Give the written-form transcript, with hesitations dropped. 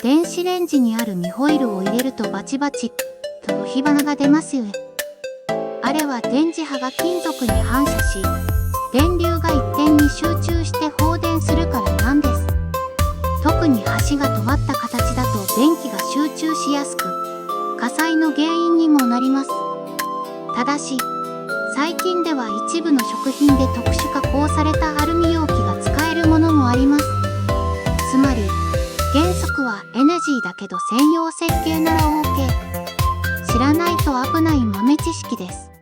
電子レンジにあるミホイルを入れるとバチバチと火花が出ますよ。あれは電磁波が金属に反射し、電流が一点に集中して放電するからなんです。特に端が尖った形だと電気が集中しやすく、火災の原因にもなります。ただし、最近では一部の食品で特殊加工されたアルミ容器が使えるものもあります。つまり、原則は NG だけど専用設計なら OK。知らないと危ない豆知識です。